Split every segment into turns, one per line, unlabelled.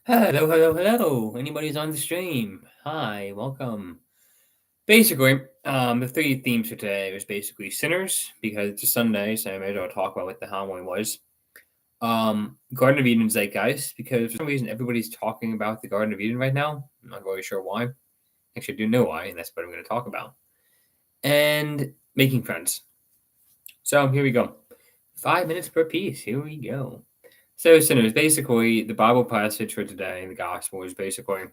Hello, hello, hello. Anybody's on the stream. Hi, welcome. Basically, the three themes for today was basically sinners, because it's a Sunday, so I may as well talk about what the homily was. Garden of Eden Zeitgeist, because for some reason everybody's talking about the Garden of Eden right now. I'm not really sure why. Actually, I do know why, and that's what I'm going to talk about. And making friends. So here we go. 5 minutes per piece. Here we go. So sinners, basically, the Bible passage for today in the gospel is basically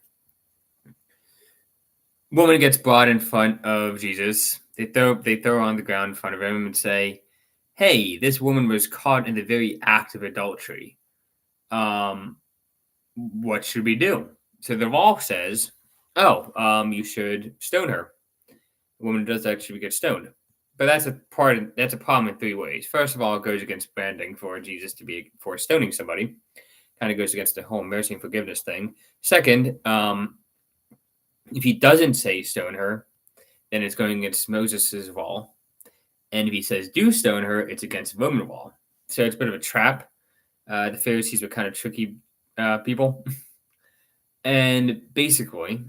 woman gets brought in front of Jesus. They throw her on the ground in front of him and say, "Hey, this woman was caught in the very act of adultery. Um, what should we do?" So the law says, "Oh, you should stone her. The woman who does that should get stoned." But that's a problem in three ways. First of all, it goes against branding for Jesus to be for stoning somebody. Kind of goes against the whole mercy and forgiveness thing. Second, if he doesn't say stone her, then it's going against Moses' law. And if he says do stone her, it's against Roman law. So it's a bit of a trap. The Pharisees were kind of tricky people. And basically,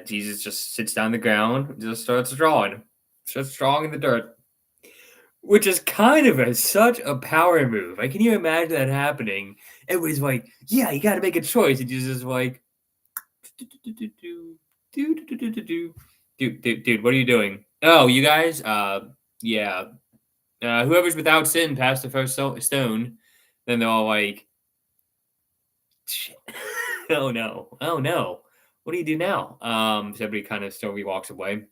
Jesus just sits down on the ground, just starts drawing in the dirt, which is kind of such a power move. Like, can you imagine that happening? Everybody's like, yeah, you got to make a choice. And Jesus is like, dude, what are you doing? Oh, you guys? Yeah. Whoever's without sin passed the first stone. Then they're all like, shit. Oh no. Oh no. What do you do now? So everybody kind of slowly walks away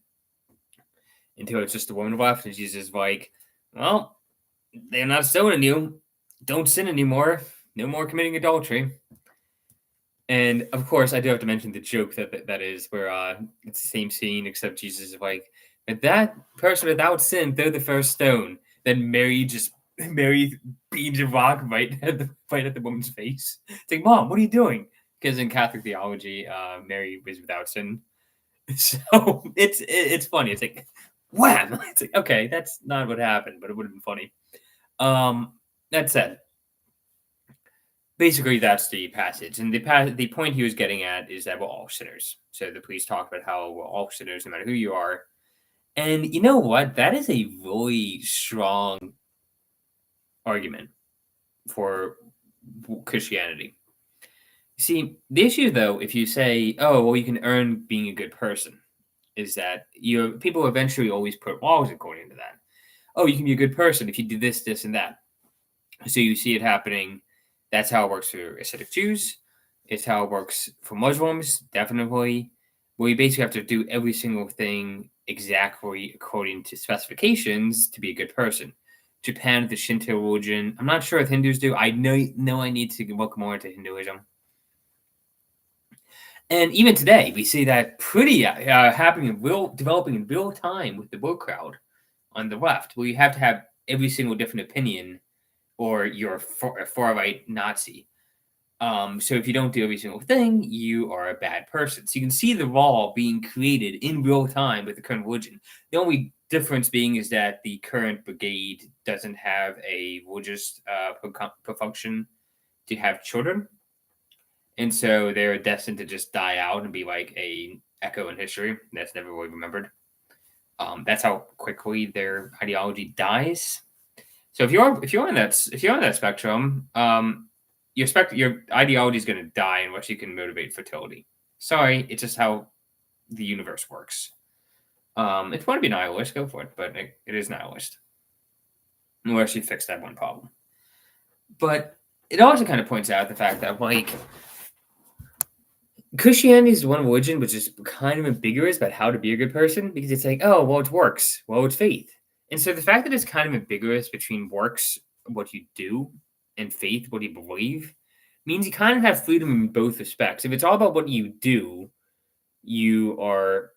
until it's just the woman left, and she's just like, well, they're not stoning you. Don't sin anymore. No more committing adultery. And of course, I do have to mention the joke that is where it's the same scene except Jesus is like, "If that person without sin throw the first stone," then Mary beams a rock right at the woman's face. It's like, "Mom, what are you doing?" Because in Catholic theology, Mary was without sin, so it's funny. It's like, wham! It's like, okay, that's not what happened, but it would have been funny. That said, basically that's the passage, and the point he was getting at is that we're all sinners. So the priest talked about how we're all sinners no matter who you are. And you know what, that is a really strong argument for Christianity. See, the issue though, if you say, oh well, you can earn being a good person, is that people eventually always put laws according to that. Oh, you can be a good person if you do this and that. So you see it happening. That's how it works for Hasidic Jews. It's how it works for Muslims, definitely. Where you basically have to do every single thing exactly according to specifications to be a good person. Japan, the Shinto religion. I'm not sure if Hindus do. I know I need to look more into Hinduism. And even today, we see that pretty happening developing in real time with the woke crowd on the left, where you have to have every single different opinion or you're a far right Nazi. So if you don't do every single thing, you are a bad person. So you can see the law being created in real time with the current religion. The only difference being is that the current brigade doesn't have a religious function to have children, and so they're destined to just die out and be like a echo in history that's never really remembered. That's how quickly their ideology dies. So if you're on that spectrum, your ideology is going to die unless you can motivate fertility. Sorry, it's just how the universe works. If you want to be nihilist, go for it, but it is nihilist unless you fix that one problem. But it also kind of points out the fact that like Christianity is one religion which is kind of ambiguous about how to be a good person because it's like, oh well, it's works, well it's faith, and so the fact that it's kind of ambiguous between works, what you do, and faith, what you believe, means you kind of have freedom in both respects. If it's all about what you do, you are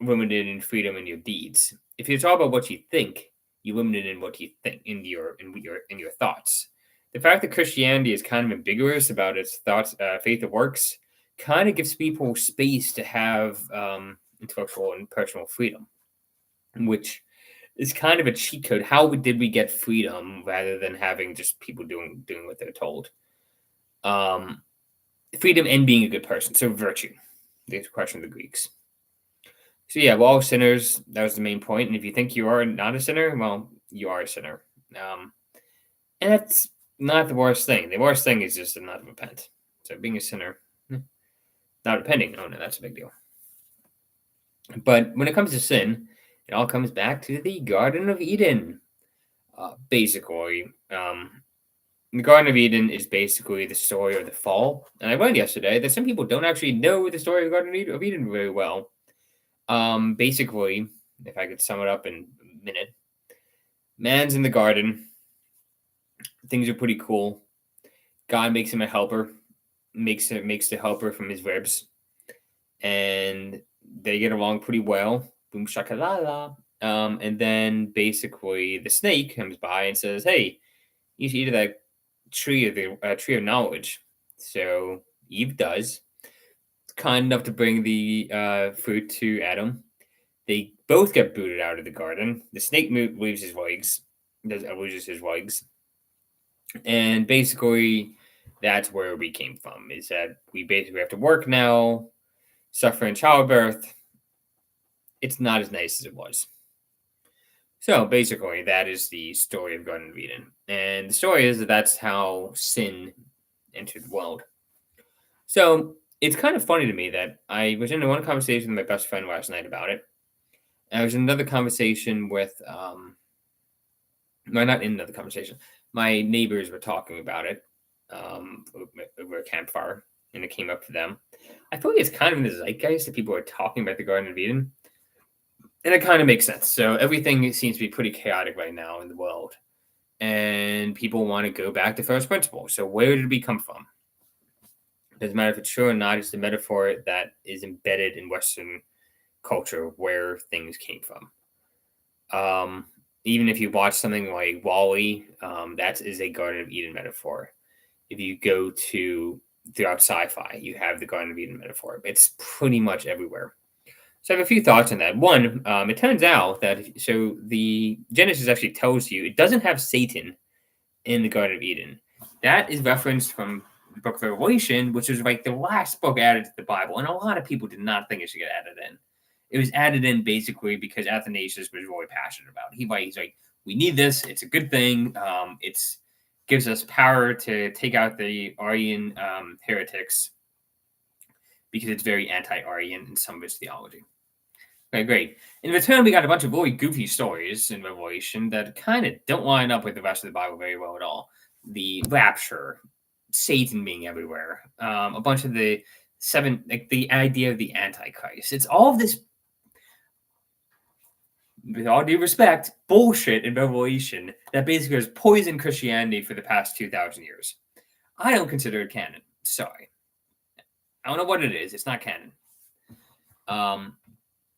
limited in freedom in your deeds. If it's all about what you think, you're limited in what you think in your thoughts. The fact that Christianity is kind of ambiguous about its thoughts, faith, and works, kind of gives people space to have intellectual and personal freedom, which is kind of a cheat code. How did we get freedom rather than having just people doing what they're told? freedom and being a good person. So virtue, the question of the Greeks. So yeah, we're all sinners. That was the main point. And if you think you are not a sinner, well, you are a sinner. And that's not the worst thing. The worst thing is just to not repent. So being a sinner, not repenting, oh no, that's a big deal. But when it comes to sin, it all comes back to the Garden of Eden. Basically, the Garden of Eden is basically the story of the fall. And I learned yesterday that some people don't actually know the story of the Garden of Eden very well. Basically, if I could sum it up in a minute, man's in the garden. Things are pretty cool. God makes him a helper, makes the helper from his ribs, and they get along pretty well. Boom shakalala. And then basically the snake comes by and says, "Hey, you should eat of that tree of the tree of knowledge." So Eve does. It's kind enough to bring the fruit to Adam. They both get booted out of the garden. The snake leaves his legs, loses his legs, and basically that's where we came from. Is that we basically have to work now, suffer in childbirth. It's not as nice as it was. So basically, that is the story of Garden of Eden, and the story is that that's how sin entered the world. So it's kind of funny to me that I was in one conversation with my best friend last night about it. And I was in another conversation with, no, not in another conversation. My neighbors were talking about it over a campfire, and it came up to them. I feel like it's kind of in the zeitgeist that people are talking about the Garden of Eden. And it kind of makes sense. So everything seems to be pretty chaotic right now in the world. And people want to go back to first principles. So where did we come from? It doesn't matter if it's true or not. It's the metaphor that is embedded in Western culture where things came from. Even if you watch something like Wall-E, that is a Garden of Eden metaphor. If you go to throughout sci-fi, you have the Garden of Eden metaphor. It's pretty much everywhere. So I have a few thoughts on that. One, it turns out that the Genesis actually tells you it doesn't have Satan in the Garden of Eden. That is referenced from the book of Revelation, which was like the last book added to the Bible, and a lot of people did not think it should get added in. It was added in basically because Athanasius was really passionate about it. He's like, we need this. It's a good thing. It's gives us power to take out the Arian heretics because it's very anti-Arian in some of its theology. Okay, great. In return, we got a bunch of really goofy stories in Revelation that kind of don't line up with the rest of the Bible very well at all. The rapture, Satan being everywhere, a bunch of the the idea of the Antichrist. It's all of this, with all due respect, bullshit in Revelation that basically has poisoned Christianity for the past 2,000 years. I don't consider it canon. Sorry. I don't know what it is. It's not canon.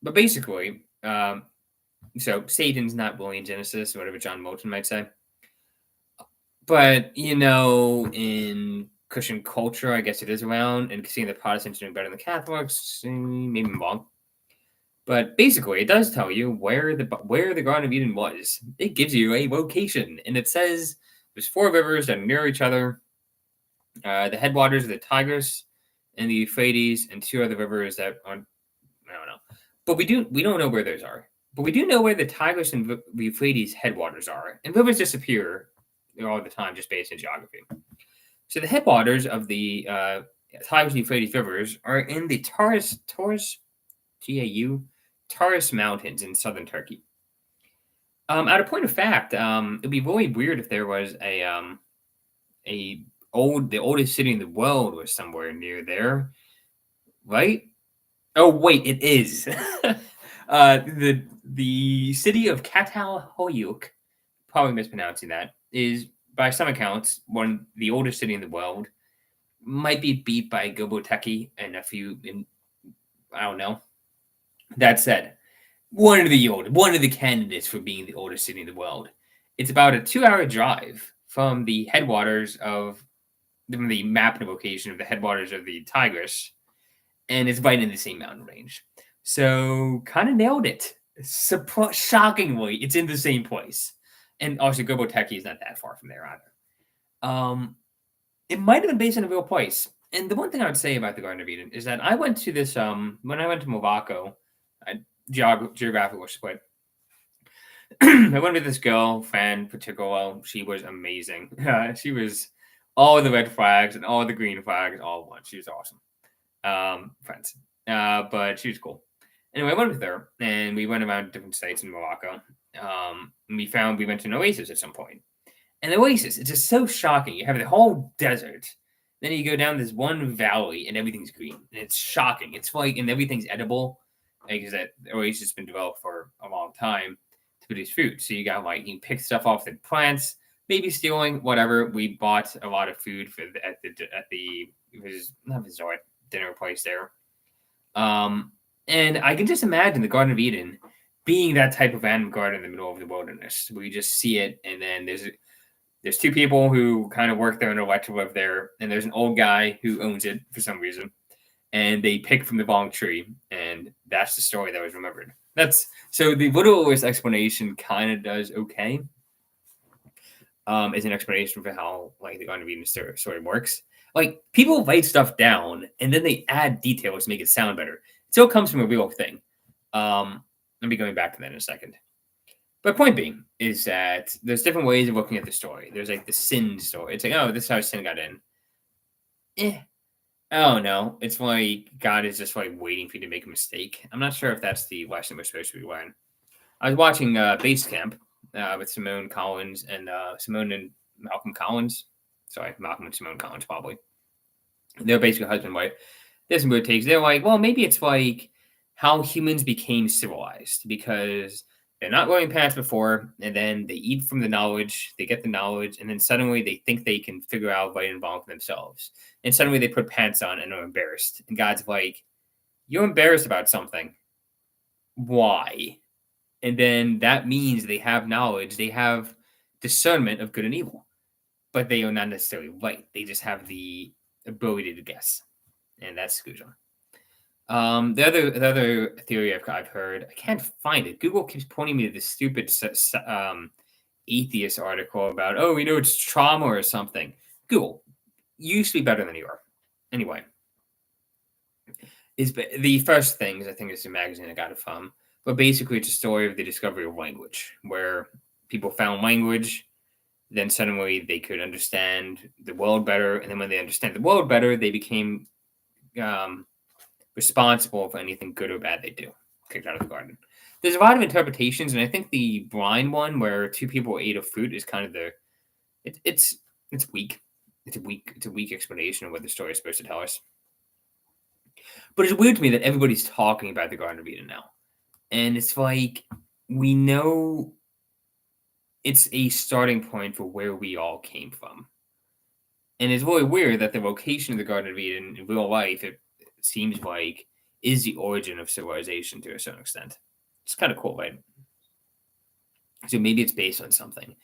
But basically, so Satan's not really in Genesis, whatever John Moulton might say. But, in Christian culture, I guess it is around, and seeing the Protestants doing better than the Catholics, maybe I'm wrong. But basically, it does tell you where the Garden of Eden was. It gives you a location, and it says there's 4 rivers that are near each other. The headwaters of the Tigris and the Euphrates, and 2 other rivers that are, I don't know. But we don't know where those are. But we do know where the Tigris and the Euphrates headwaters are. And rivers disappear all the time just based on geography. So the headwaters of the Tigris and Euphrates rivers are in the Taurus Mountains in southern Turkey. At a point of fact, it'd be really weird if there was the oldest city in the world was somewhere near there, right? Oh wait, it is. The city of Catalhoyuk, probably mispronouncing that, is by some accounts the oldest city in the world. Might be beat by Göbekli and a few. I don't know. That said, one of the candidates for being the oldest city in the world. It's about a 2-hour drive from the headwaters from the map location of the headwaters of the Tigris, and it's right in the same mountain range. So kind of nailed it. Shockingly, it's in the same place. And also, Göbekli is not that far from there either. It might have been based on a real place. And the one thing I would say about the Garden of Eden is that I went to this when I went to Morocco, geographical split. I went with this girl, friend, particular. She was amazing. She was all the red flags and all the green flags all at once. She was awesome. Friends. But she was cool. Anyway, I went with her and we went around different sites in Morocco. And we went to an oasis at some point. And the oasis, it's just so shocking. You have the whole desert. Then you go down this one valley and everything's green. And it's shocking. It's like, and everything's edible because that oasis has been developed for a long time to produce food. So you got like, you can pick stuff off the plants, maybe stealing, whatever. We bought a lot of food for at the it was not resort, dinner place there. And I can just imagine the Garden of Eden being that type of animal garden in the middle of the wilderness where you just see it and then there's two people who kind of work there and elect to live there, and there's an old guy who owns it for some reason, and they pick from the wrong tree, and that's the story that was remembered. That's so the literalist explanation kind of does okay. As an explanation for how like the Garden of Eden story works. Like people write stuff down and then they add details to make it sound better. It still comes from a real thing. I'll be going back to that in a second. But point being is that there's different ways of looking at the story. There's like the sin story. It's like, oh, this is how sin got in. Oh no. It's like God is just like waiting for you to make a mistake. I'm not sure if that's the lesson we're supposed to be learning. I was watching Base Camp with Simone Collins and Simone and Malcolm Collins. Sorry, Malcolm and Simone Collins, probably. They're basically husband and wife. There's some good takes. They're like, well, maybe it's like how humans became civilized because they're not wearing pants before, and then they eat from the knowledge, they get the knowledge, and then suddenly they think they can figure out right and wrong for themselves. And suddenly they put pants on and are embarrassed. And God's like, you're embarrassed about something. Why? And then that means they have knowledge, they have discernment of good and evil, but they are not necessarily right. They just have the ability to guess, and that's Scusa. The other theory I've heard, I can't find it. Google keeps pointing me to this stupid atheist article about, oh, we know it's trauma or something. Google, you used to be better than you are. Anyway, is the first things I think is a magazine I got it from. But basically, it's a story of the discovery of language, where people found language, then suddenly they could understand the world better, and then when they understand the world better, they became responsible for anything good or bad they do. Kicked out of the garden. There's a lot of interpretations, and I think the blind one, where two people ate a fruit, is kind of it's weak. It's a weak explanation of what the story is supposed to tell us. But it's weird to me that everybody's talking about the Garden of Eden now. And it's like, we know it's a starting point for where we all came from. And it's really weird that the location of the Garden of Eden in real life, it seems like, is the origin of civilization to a certain extent. It's kind of cool, right? So maybe it's based on something.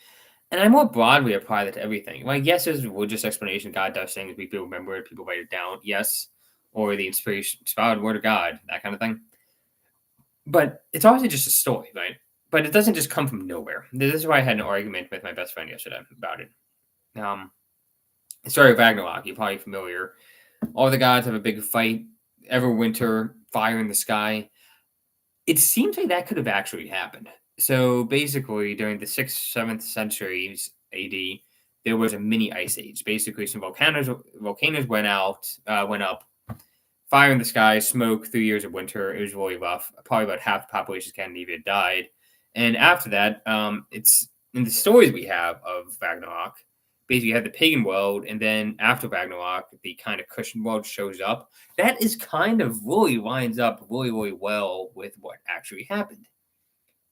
And I more broadly apply that to everything. Like, yes, there's a religious explanation. God does things. People remember it. People write it down. Yes. Or the inspired word of God, that kind of thing. But it's obviously just a story, right? But it doesn't just come from nowhere. This is why I had an argument with my best friend yesterday about it. The story of Ragnarok, you're probably familiar. All the gods have a big fight. Every winter, fire in the sky. It seems like that could have actually happened. So basically, during the 6th, 7th centuries AD, there was a mini ice age. Basically, some volcanoes went up. Fire in the sky, smoke, 3 years of winter. It was really rough. Probably about half the population of Scandinavia died. And after that, it's in the stories we have of Ragnarok. Basically, you have the pagan world, and then after Ragnarok, the kind of Christian world shows up. That is kind of really lines up really, really well with what actually happened.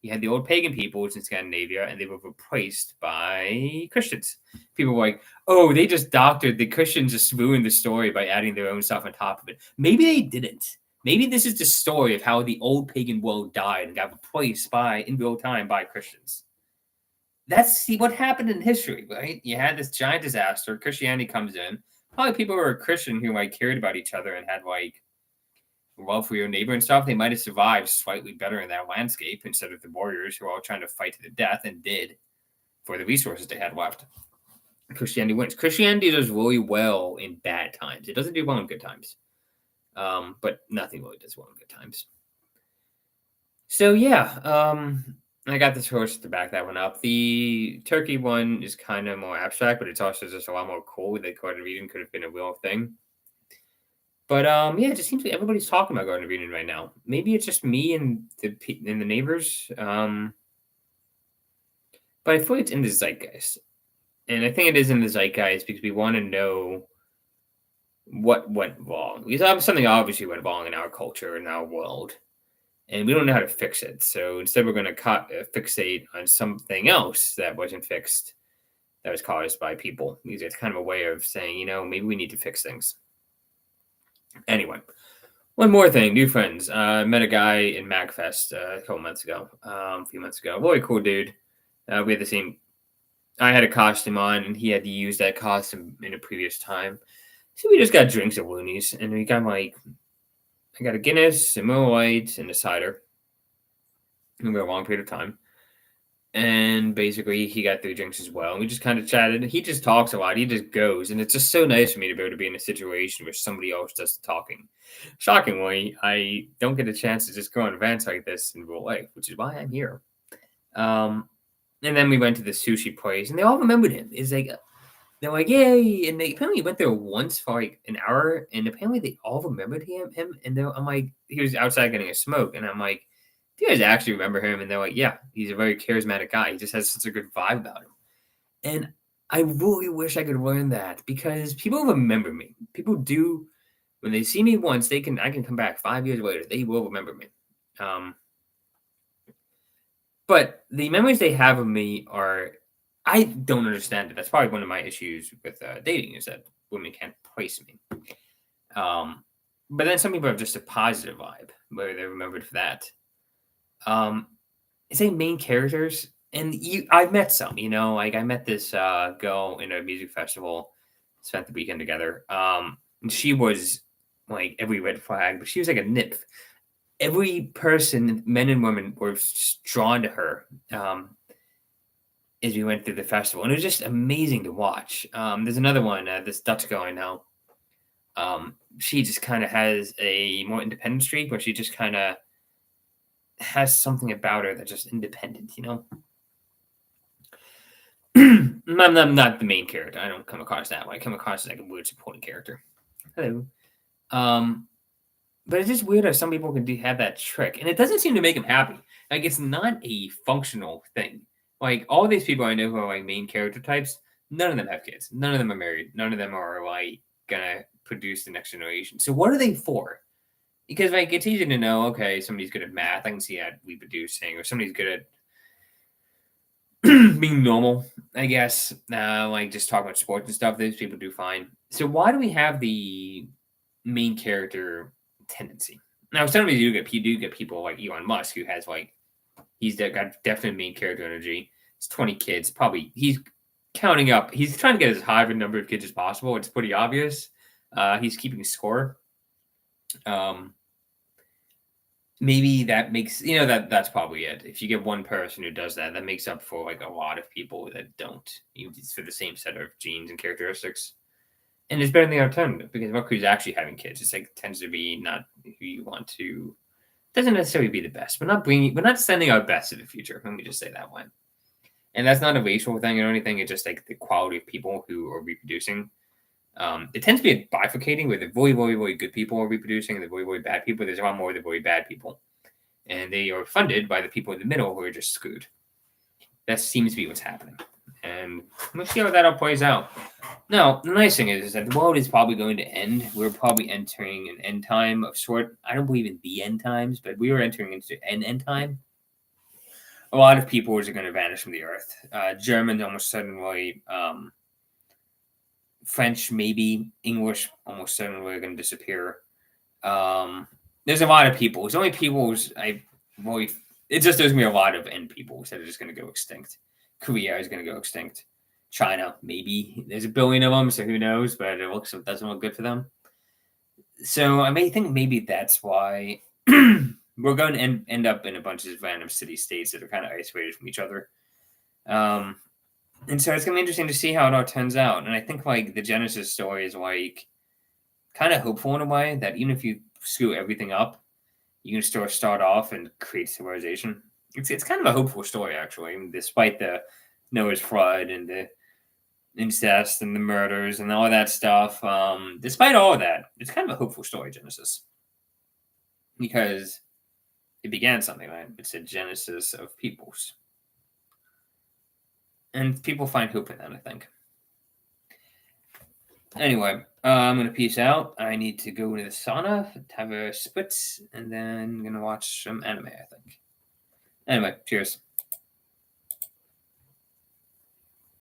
You had the old pagan peoples in Scandinavia, and they were replaced by Christians. People were like, oh, they just doctored. The Christians just ruined the story by adding their own stuff on top of it. Maybe they didn't. Maybe this is the story of how the old pagan world died and got replaced in real time by Christians. That's what happened in history, right? You had this giant disaster. Christianity comes in. Probably people who were Christian who cared about each other and had love for your neighbor and stuff, they might have survived slightly better in that landscape instead of the warriors who were all trying to fight to the death and did for the resources they had left. Christianity wins. Christianity does really well in bad times. It doesn't do well in good times. But nothing really does well in good times. So yeah, I got this horse to back that one up. The turkey one is kind of more abstract, but it's also just a lot more cool. The Garden of Eden could have been a real thing. But yeah, it just seems like everybody's talking about Garden of Eden right now. Maybe it's just me and the neighbors. But I feel like it's in the zeitgeist, and I think it is in the zeitgeist because we want to know what went wrong. Because something obviously went wrong in our culture and our world, and we don't know how to fix it. So instead, we're going to fixate on something else that wasn't fixed, that was caused by people. It's kind of a way of saying, maybe we need to fix things. Anyway, one more thing, new friends. Met a guy in MagFest a few months ago. Really cool dude. We had the same. I had a costume on, and he had to use that costume in a previous time. So we just got drinks at Looney's, and we got I got a Guinness, a Miller Lite, and a cider. Over a long period of time. And basically, he got 3 drinks as well. And we just kind of chatted. He just talks a lot. He just goes. And it's just so nice for me to be able to be in a situation where somebody else does the talking. Shockingly, I don't get a chance to just go on events like this in real life, which is why I'm here. And then we went to the sushi place, and they all remembered him. It's like, they're like, yay. And they apparently went there once for like an hour. And apparently, they all remembered him. And I'm like, he was outside getting a smoke. And I'm like, do you guys actually remember him? And they're like, yeah, he's a very charismatic guy. He just has such a good vibe about him. And I really wish I could learn that because people remember me. People do. When they see me once, I can come back 5 years later. They will remember me. But the memories they have of me I don't understand it. That's probably one of my issues with dating is that women can't place me. But then some people have just a positive vibe where they're remembered for that. Say main characters, and I've met some, like I met this girl in a music festival, spent the weekend together. And she was like every red flag, but she was like a nymph. Every person, men and women, were drawn to her as we went through the festival, and it was just amazing to watch. There's another one, this Dutch girl I know. She just kind of has a more independent streak, where she just kind of has something about her that's just independent, I'm not the main character. I don't come across that way. I come across as like a weird supporting character. Hello. But it's just weird how some people can have that trick, and it doesn't seem to make them happy. Like it's not a functional thing. Like all these people I know who are like main character types, none of them have kids. None of them are married. None of them are like gonna produce the next generation. So what are they for? Because like it's easy to know, okay, somebody's good at math. I can see that reproducing, or somebody's good at being normal, I guess. Like just talking about sports and stuff. Those people do fine. So why do we have the main character tendency? Now, sometimes you do get people like Elon Musk, who has like got definite main character energy. It's 20 kids, probably. He's counting up. He's trying to get as high of a number of kids as possible. It's pretty obvious. He's keeping score. Maybe that makes that's probably it. If you get one person who does that, that makes up for like a lot of people that don't. It's for the same set of genes and characteristics, and it's better than the alternative because Mercury's actually having kids. It's like tends to be not who you want to. Doesn't necessarily be the best. We're not sending our best to the future. Let me just say that one. And that's not a racial thing or anything. It's just like the quality of people who are reproducing. It tends to be bifurcating where the very, very, very good people are reproducing and the very, very bad people. There's a lot more of the very bad people. And they are funded by the people in the middle who are just screwed. That seems to be what's happening. And let's see how that all plays out. Now, the nice thing is that the world is probably going to end. We're probably entering an end time of sort. I don't believe in the end times, but we are entering into an end time. A lot of people are going to vanish from the earth. Germans almost certainly, French maybe, English almost certainly are going to disappear. There's a lot of people. There's only peoples it just there's going to be a lot of end peoples that are just going to go extinct. Korea is going to go extinct. China, maybe. There's 1 billion of them, so who knows? But it doesn't look good for them. So I may think maybe that's why we're going to end up in a bunch of random city-states that are kind of isolated from each other. And so it's gonna be interesting to see how it all turns out. And I think like the Genesis story is like kind of hopeful in a way that even if you screw everything up, you can still start off and create civilization. It's kind of a hopeful story actually, despite the Noah's flood and the incest and the murders and all that stuff. Despite all of that, it's kind of a hopeful story, Genesis, because it began something, right? It's a genesis of peoples, and people find hope in that, I think. Anyway, I'm gonna peace out. I need to go to the sauna, have a spritz, and then I'm gonna watch some anime, I think. Anyway, cheers.